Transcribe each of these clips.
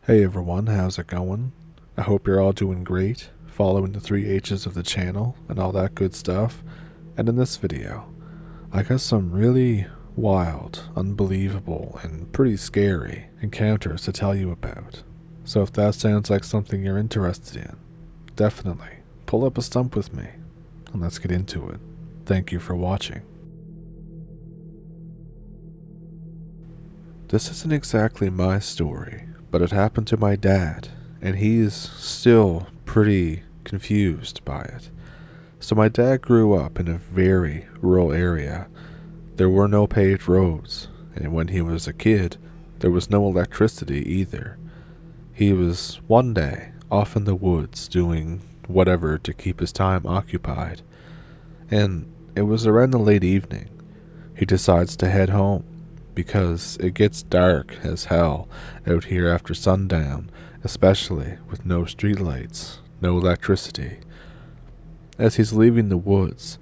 Hey everyone, how's it going? I hope you're all doing great, following the 3 H's of the channel and all that good stuff. And in this video, I got some really wild, unbelievable, and pretty scary encounters to tell you about. So if that sounds like something you're interested in, definitely pull up a stump with me and let's get into it. Thank you for watching. This isn't exactly my story, but it happened to my dad, and he's still pretty confused by it. So my dad grew up in a very rural area. There were no paved roads, and when he was a kid, there was no electricity either. He was one day off in the woods doing whatever to keep his time occupied, and it was around the late evening. He decides to head home because it gets dark as hell out here after sundown, especially with no streetlights, no electricity. As he's leaving the woods,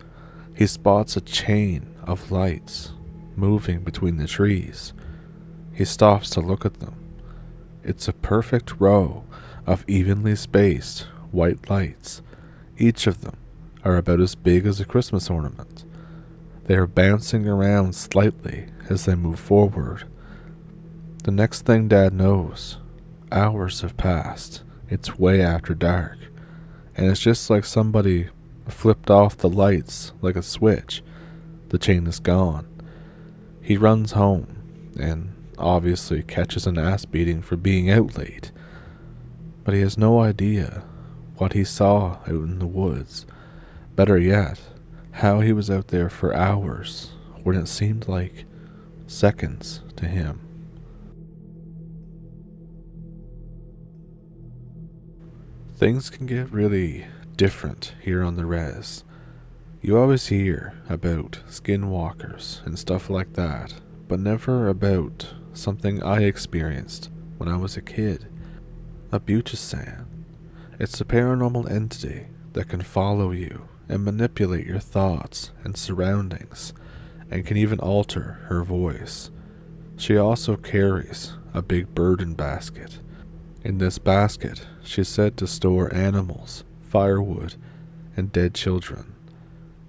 he spots a chain of lights moving between the trees. He stops to look at them. It's a perfect row of evenly spaced white lights. Each of them are about as big as a Christmas ornament. They are bouncing around slightly as they move forward. The next thing Dad knows, hours have passed. It's way after dark, and it's just like somebody flipped off the lights like a switch. The chain is gone. He runs home, and obviously catches an ass beating for being out late. But he has no idea what he saw out in the woods. Better yet, how he was out there for hours when it seemed like seconds to him. Things can get really different here on the res. You always hear about skinwalkers and stuff like that, but never about something I experienced when I was a kid. A Buchasan. It's a paranormal entity that can follow you and manipulate your thoughts and surroundings, and can even alter her voice. She also carries a big burden basket. In this basket, she's said to store animals, firewood, and dead children.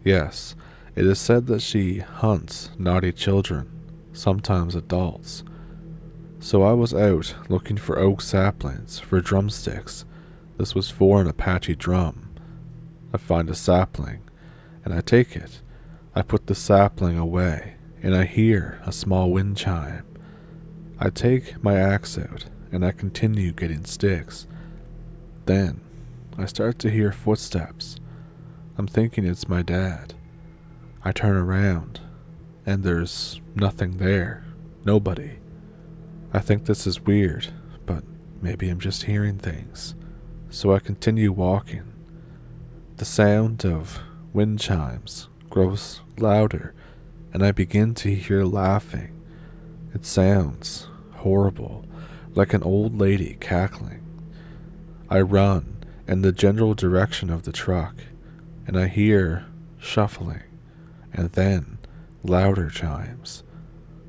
Yes, it is said that she hunts naughty children, sometimes adults. So I was out looking for oak saplings for drumsticks. This was for an Apache drum. I find a sapling, and I take it. I put the sapling away, and I hear a small wind chime. I take my axe out, and I continue getting sticks. Then, I start to hear footsteps. I'm thinking it's my dad. I turn around, and there's nothing there. Nobody. I think this is weird, but maybe I'm just hearing things. So I continue walking. The sound of wind chimes grows louder, and I begin to hear laughing. It sounds horrible, like an old lady cackling. I run in the general direction of the truck, and I hear shuffling, and then louder chimes.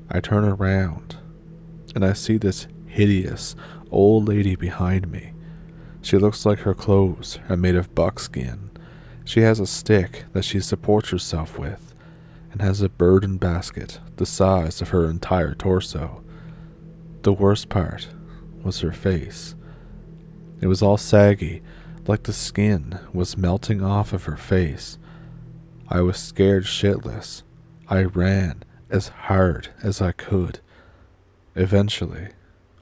I turn around, and I see this hideous old lady behind me. She looks like her clothes are made of buckskin. She has a stick that she supports herself with, and has a burden basket the size of her entire torso. The worst part was her face. It was all saggy, like the skin was melting off of her face. I was scared shitless. I ran as hard as I could. Eventually,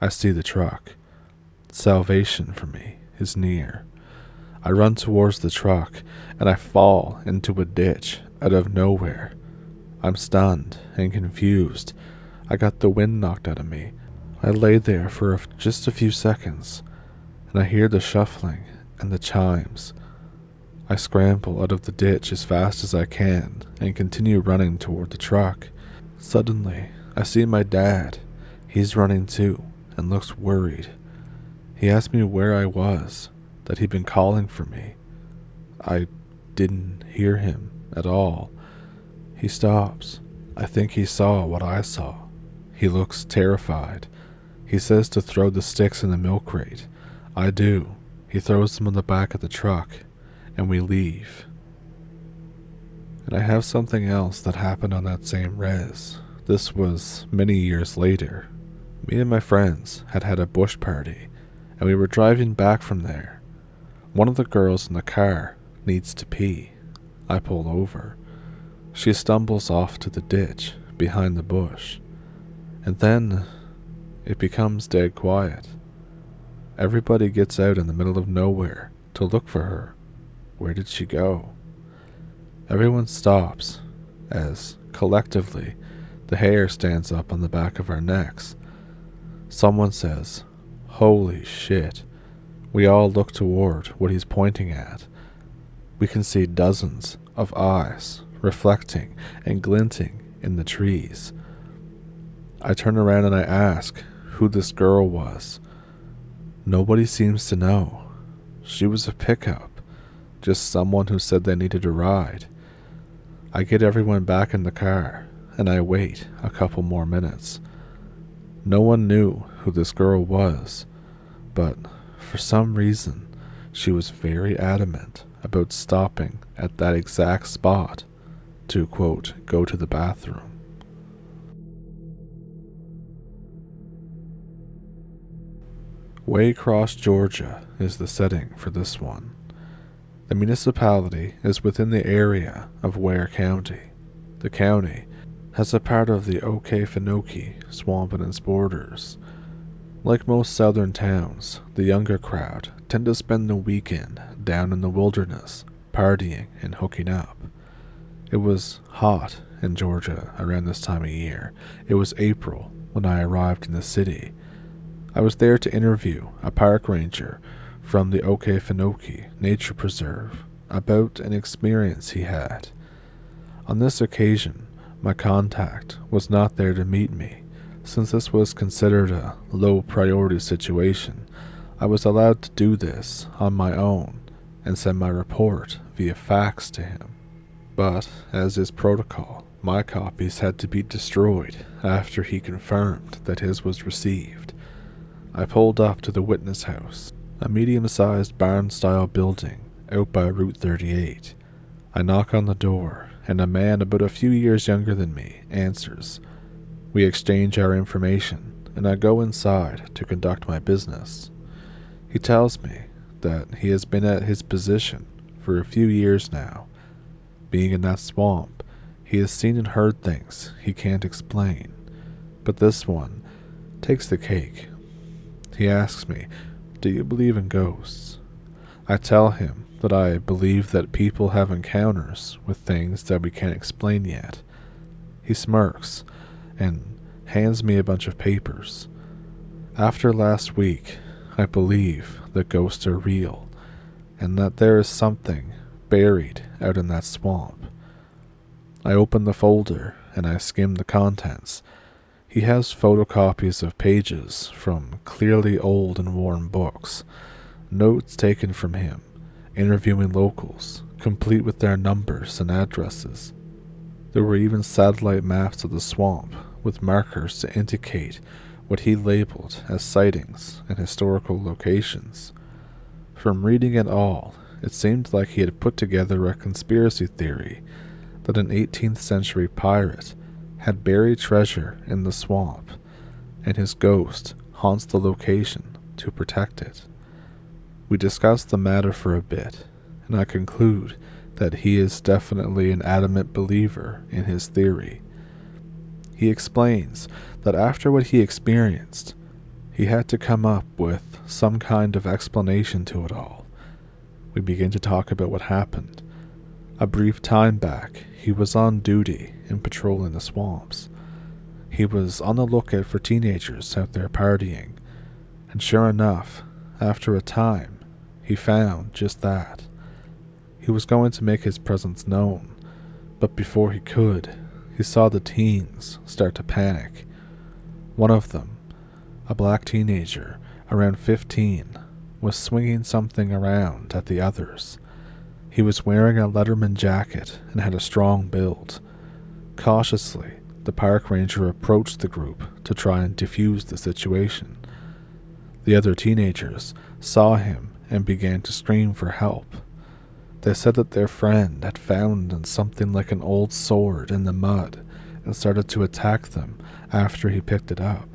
I see the truck. Salvation for me is near. I run towards the truck, and I fall into a ditch out of nowhere. I'm stunned and confused. I got the wind knocked out of me. I lay there for just a few seconds, and I hear the shuffling and the chimes. I scramble out of the ditch as fast as I can and continue running toward the truck. Suddenly, I see my dad. He's running too and looks worried. He asked me where I was, that he'd been calling for me. I didn't hear him at all. He stops. I think he saw what I saw. He looks terrified. He says to throw the sticks in the milk crate. I do. He throws them on the back of the truck, and we leave. And I have something else that happened on that same res. This was many years later. Me and my friends had a bush party, and we were driving back from there. One of the girls in the car needs to pee. I pull over. She stumbles off to the ditch behind the bush, and then it becomes dead quiet. Everybody gets out in the middle of nowhere to look for her. Where did she go? Everyone stops as, collectively, the hair stands up on the back of our necks. Someone says, "Holy shit." We all look toward what he's pointing at. We can see dozens of eyes reflecting and glinting in the trees. I turn around and I ask who this girl was. Nobody seems to know. She was a pickup, just someone who said they needed a ride. I get everyone back in the car, and I wait a couple more minutes. No one knew who this girl was, but for some reason, she was very adamant about stopping at that exact spot to, quote, go to the bathroom. Waycross, Georgia is the setting for this one. The municipality is within the area of Ware County. The county has a part of the Okefenokee swamp and its borders. Like most southern towns, the younger crowd tend to spend the weekend down in the wilderness, partying and hooking up. It was hot in Georgia around this time of year. It was April when I arrived in the city. I was there to interview a park ranger from the Okefenokee Nature Preserve about an experience he had. On this occasion, my contact was not there to meet me. Since this was considered a low-priority situation, I was allowed to do this on my own and send my report via fax to him. But, as is protocol, my copies had to be destroyed after he confirmed that his was received. I pulled up to the witness house, a medium-sized barn-style building out by Route 38. I knock on the door, and a man about a few years younger than me answers. We exchange our information, and I go inside to conduct my business. He tells me that he has been at his position for a few years now. Being in that swamp, he has seen and heard things he can't explain, but this one takes the cake. He asks me, "Do you believe in ghosts?" I tell him that I believe that people have encounters with things that we can't explain yet. He smirks and hands me a bunch of papers. After last week, I believe that ghosts are real, and that there is something buried out in that swamp. I open the folder and I skim the contents. He has photocopies of pages from clearly old and worn books, notes taken from him, interviewing locals, complete with their numbers and addresses. There were even satellite maps of the swamp with markers to indicate what he labeled as sightings and historical locations. From reading it all, it seemed like he had put together a conspiracy theory that an 18th century pirate had buried treasure in the swamp, and his ghost haunts the location to protect it. We discuss the matter for a bit, and I conclude that he is definitely an adamant believer in his theory. He explains that after what he experienced, he had to come up with some kind of explanation to it all. We begin to talk about what happened. A brief time back, he was on duty in patrolling the swamps. He was on the lookout for teenagers out there partying, and sure enough, after a time, he found just that. He was going to make his presence known, but before he could, he saw the teens start to panic. One of them, a black teenager around 15, was swinging something around at the others. He was wearing a Letterman jacket and had a strong build. Cautiously, the park ranger approached the group to try and defuse the situation. The other teenagers saw him and began to scream for help. They said that their friend had found something like an old sword in the mud and started to attack them after he picked it up.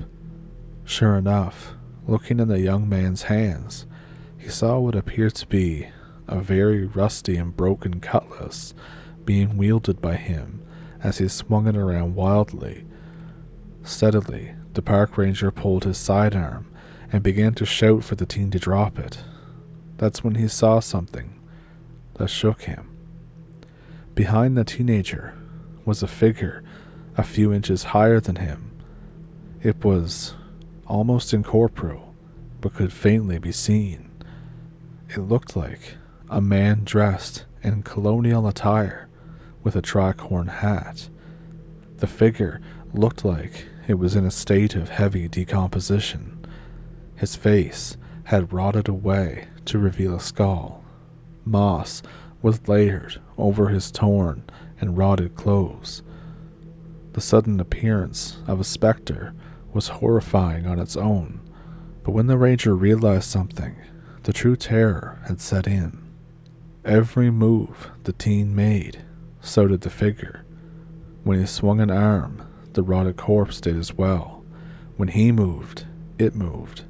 Sure enough, looking in the young man's hands, he saw what appeared to be a very rusty and broken cutlass being wielded by him as he swung it around wildly. Steadily, the park ranger pulled his sidearm and began to shout for the teen to drop it. That's when he saw something that shook him. Behind the teenager was a figure a few inches higher than him. It was almost incorporeal, but could faintly be seen. It looked like a man dressed in colonial attire with a tricorn hat. The figure looked like it was in a state of heavy decomposition. His face had rotted away to reveal a skull. Moss was layered over his torn and rotted clothes. The sudden appearance of a specter was horrifying on its own, but when the ranger realized something, the true terror had set in. Every move the teen made, so did the figure. When he swung an arm, the rotted corpse did as well. When he moved, it moved.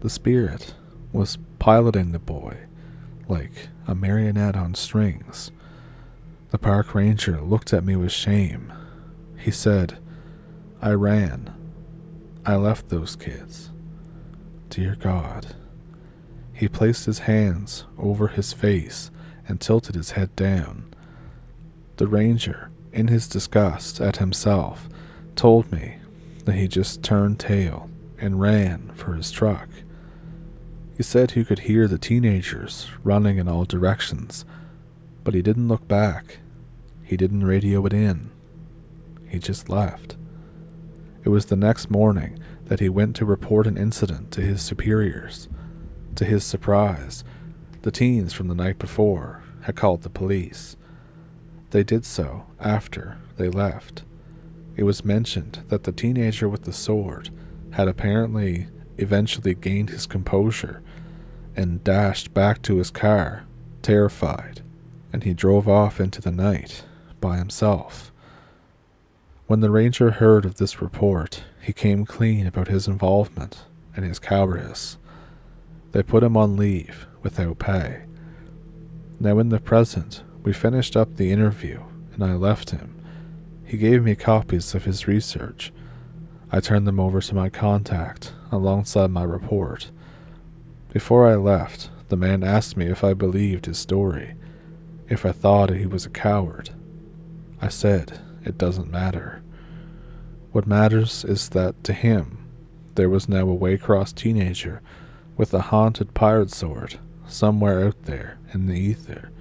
The spirit was piloting the boy, like a marionette on strings. The park ranger looked at me with shame. He said, "I ran. I left those kids. Dear God." He placed his hands over his face and tilted his head down. The ranger, in his disgust at himself, told me that he just turned tail and ran for his truck. He said he could hear the teenagers running in all directions, but he didn't look back. He didn't radio it in. He just left. It was the next morning that he went to report an incident to his superiors. To his surprise, the teens from the night before had called the police. They did so after they left. It was mentioned that the teenager with the sword had apparently eventually gained his composure and dashed back to his car, terrified, and he drove off into the night by himself. When the ranger heard of this report, he came clean about his involvement and his cowardice. They put him on leave without pay. Now in the present, we finished up the interview and I left him. He gave me copies of his research. I turned them over to my contact alongside my report. Before I left, the man asked me if I believed his story, if I thought he was a coward. I said, it doesn't matter. What matters is that to him, there was now a Waycross teenager with a haunted pirate sword somewhere out there in the ether.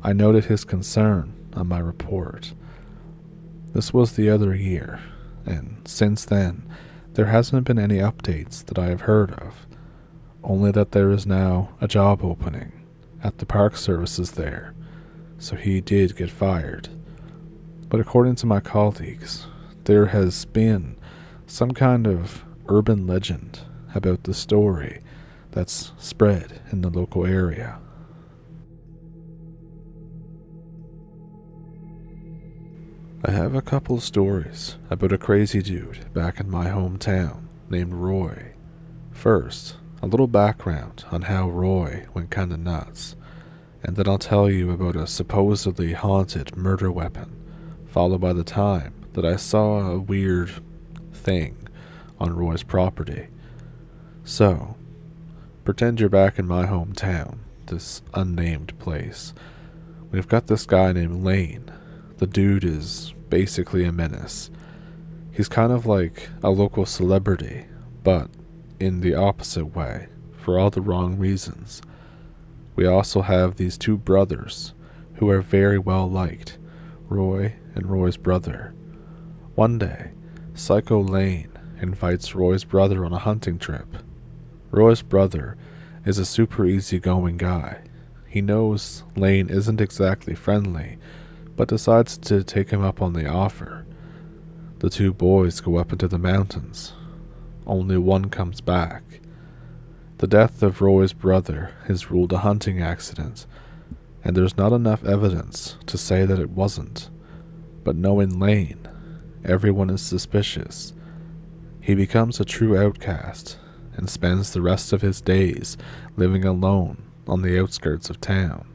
I noted his concern on my report. This was the other year, and since then, there hasn't been any updates that I have heard of, only that there is now a job opening at the park services there, so he did get fired. But according to my colleagues, there has been some kind of urban legend about the story that's spread in the local area. I have a couple of stories about a crazy dude back in my hometown named Roy. First, a little background on how Roy went kinda nuts, and then I'll tell you about a supposedly haunted murder weapon, followed by the time that I saw a weird thing on Roy's property. So, pretend you're back in my hometown, this unnamed place. We've got this guy named Lane. The dude is basically a menace. He's kind of like a local celebrity, but in the opposite way, for all the wrong reasons. We also have these two brothers who are very well liked, Roy and Roy's brother. One day, Psycho Lane invites Roy's brother on a hunting trip. Roy's brother is a super easygoing guy. He knows Lane isn't exactly friendly, but decides to take him up on the offer. The two boys go up into the mountains. Only one comes back. The death of Roy's brother is ruled a hunting accident, and there's not enough evidence to say that it wasn't. But knowing Lane, everyone is suspicious. He becomes a true outcast and spends the rest of his days living alone on the outskirts of town.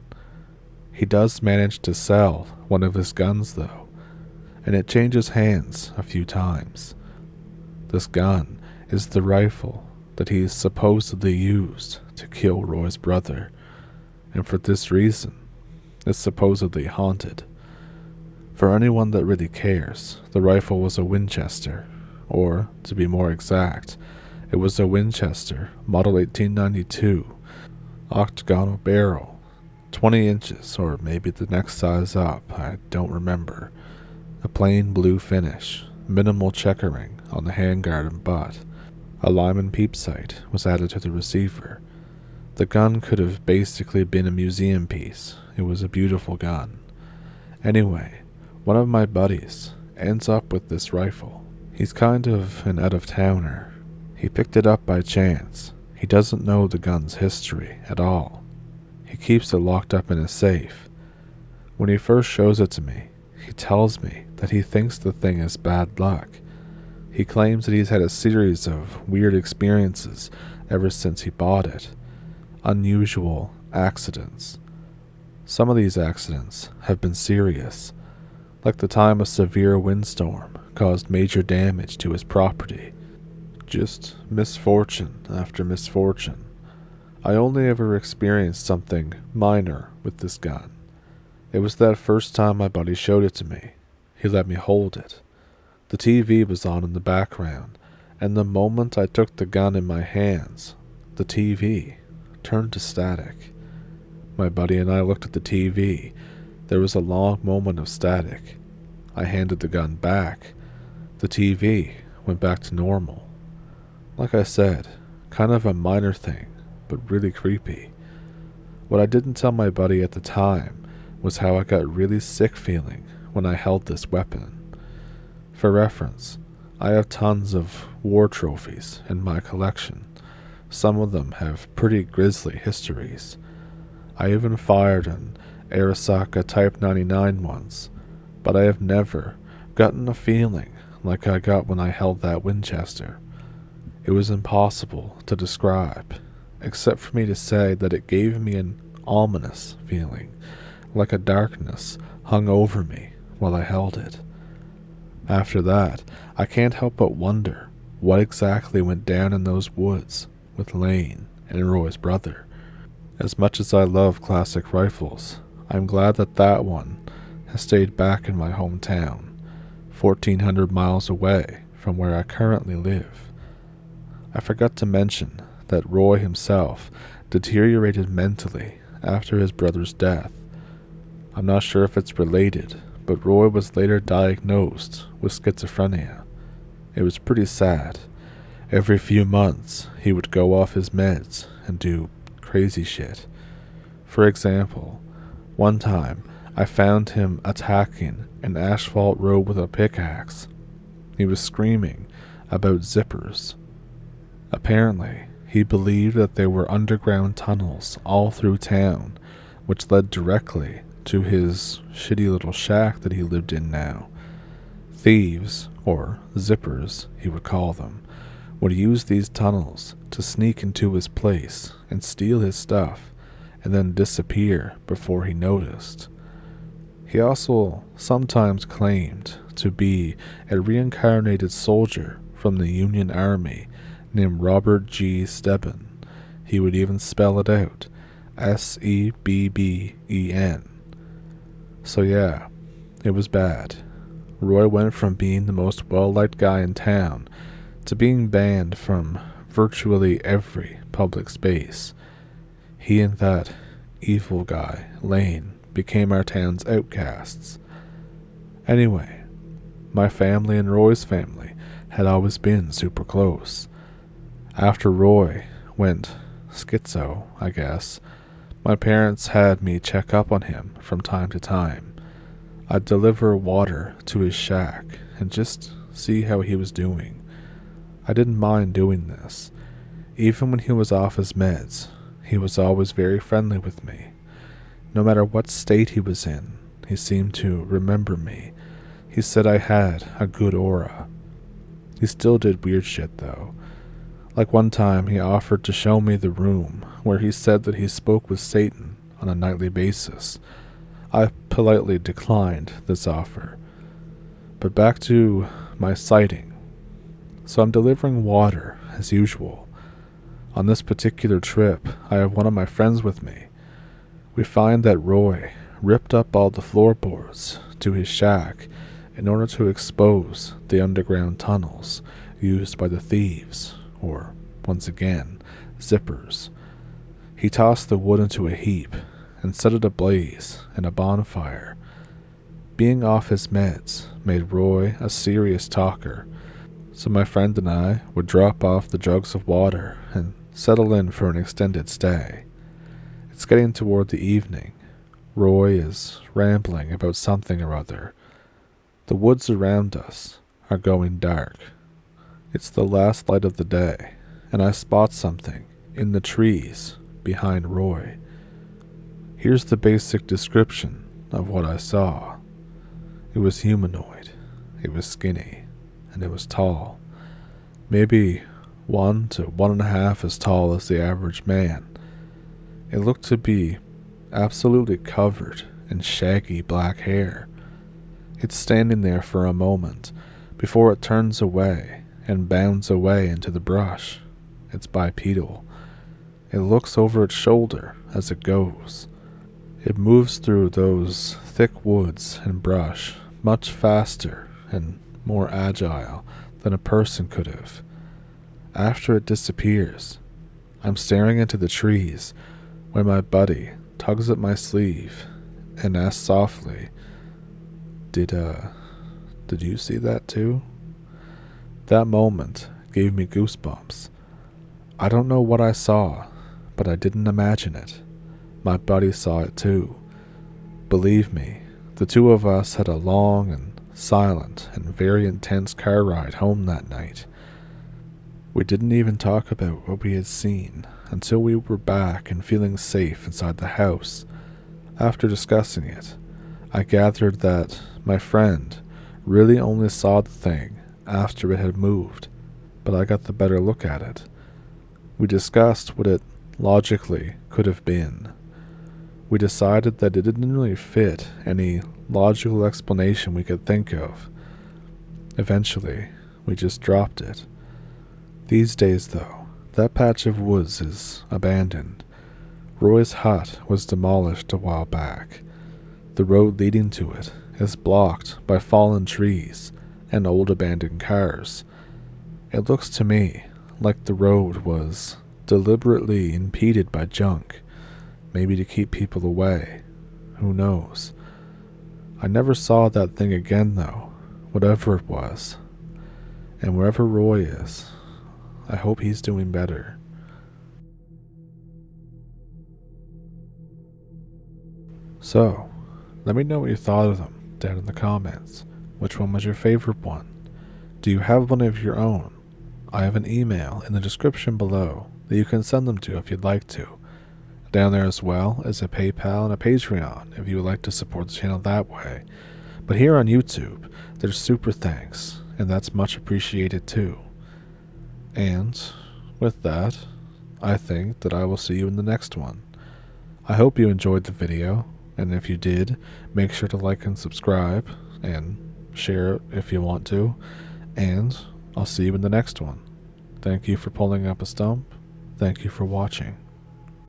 He does manage to sell one of his guns though, and it changes hands a few times. This gun is the rifle that he supposedly used to kill Roy's brother, and for this reason, it's supposedly haunted. For anyone that really cares, the rifle was a Winchester, or, to be more exact, it was a Winchester Model 1892, octagonal barrel, 20 inches, or maybe the next size up, I don't remember. A plain blue finish, minimal checkering on the handguard and butt. A Lyman peep sight was added to the receiver. The gun could have basically been a museum piece. It was a beautiful gun. Anyway, one of my buddies ends up with this rifle. He's kind of an out-of-towner. He picked it up by chance. He doesn't know the gun's history at all. He keeps it locked up in a safe. When he first shows it to me, he tells me that he thinks the thing is bad luck. He claims that he's had a series of weird experiences ever since he bought it. Unusual accidents. Some of these accidents have been serious, like the time a severe windstorm caused major damage to his property. Just misfortune after misfortune. I only ever experienced something minor with this gun. It was that first time my buddy showed it to me. He let me hold it. The TV was on in the background, and the moment I took the gun in my hands, the TV turned to static. My buddy and I looked at the TV. There was a long moment of static. I handed the gun back. The TV went back to normal. Like I said, kind of a minor thing, but really creepy. What I didn't tell my buddy at the time was how I got really sick feeling when I held this weapon. For reference, I have tons of war trophies in my collection. Some of them have pretty grisly histories. I even fired an Arisaka Type 99 once, but I have never gotten a feeling like I got when I held that Winchester. It was impossible to describe, except for me to say that it gave me an ominous feeling, like a darkness hung over me while I held it. After that, I can't help but wonder what exactly went down in those woods with Lane and Roy's brother. As much as I love classic rifles, I'm glad that that one has stayed back in my hometown, 1,400 miles away from where I currently live. I forgot to mention that Roy himself deteriorated mentally after his brother's death. I'm not sure if it's related, but Roy was later diagnosed with schizophrenia. It was pretty sad. Every few months, he would go off his meds and do crazy shit. For example, one time I found him attacking an asphalt road with a pickaxe. He was screaming about zippers. Apparently, he believed that there were underground tunnels all through town, which led directly to his shitty little shack that he lived in now. Thieves, or zippers he would call them, would use these tunnels to sneak into his place and steal his stuff, and then disappear before he noticed. He also sometimes claimed to be a reincarnated soldier from the Union Army named Robert G. Stebben. He would even spell it out, Sebben. So yeah, it was bad. Roy went from being the most well-liked guy in town to being banned from virtually every public space. He and that evil guy, Lane, became our town's outcasts. Anyway, my family and Roy's family had always been super close. After Roy went schizo, I guess, my parents had me check up on him from time to time. I'd deliver water to his shack and just see how he was doing. I didn't mind doing this, Even when he was off his meds, he was always very friendly with me. No matter what state he was in, he seemed to remember me. He said I had a good aura. He still did weird shit though. Like one time he offered to show me the room where he said that he spoke with Satan on a nightly basis. I politely declined this offer. But back to my sighting. So I'm delivering water as usual. On this particular trip, I have one of my friends with me. We find that Roy ripped up all the floorboards to his shack in order to expose the underground tunnels used by the thieves, or, once again, zippers. He tossed the wood into a heap and set it ablaze in a bonfire. Being off his meds made Roy a serious talker, so my friend and I would drop off the jugs of water and settle in for an extended stay. It's getting toward the evening. Roy is rambling about something or other. The woods around us are going dark. It's the last light of the day, and I spot something in the trees behind Roy. Here's the basic description of what I saw. It was humanoid, it was skinny, and it was tall. Maybe 1 to 1.5 as tall as the average man. It looked to be absolutely covered in shaggy black hair. It's standing there for a moment before it turns away and bounds away into the brush. It's bipedal. It looks over its shoulder as it goes. It moves through those thick woods and brush much faster and more agile than a person could have. After it disappears, I'm staring into the trees when my buddy tugs at my sleeve and asks softly, Did you see that too? That moment gave me goosebumps. I don't know what I saw, but I didn't imagine it. My buddy saw it too. Believe me, the two of us had a long and silent and very intense car ride home that night. We didn't even talk about what we had seen until we were back and feeling safe inside the house. After discussing it, I gathered that my friend really only saw the thing after it had moved, but I got the better look at it. We discussed what it logically could have been. We decided that it didn't really fit any logical explanation we could think of. Eventually, we just dropped it. These days, though, that patch of woods is abandoned. Roy's hut was demolished a while back. The road leading to it is blocked by fallen trees and old abandoned cars. It looks to me like the road was deliberately impeded by junk, maybe to keep people away. Who knows? I never saw that thing again though, whatever it was. And wherever Roy is, I hope he's doing better. So, let me know what you thought of them down in the comments. Which one was your favorite one? Do you have one of your own? I have an email in the description below that you can send them to if you'd like to. Down there as well is a PayPal and a Patreon if you would like to support the channel that way. But here on YouTube, there's super thanks, and that's much appreciated too. And with that, I think that I will see you in the next one. I hope you enjoyed the video, and if you did, make sure to like and subscribe, and share it if you want to, and I'll see you in the next one. Thank you for pulling up a stump. Thank you for watching.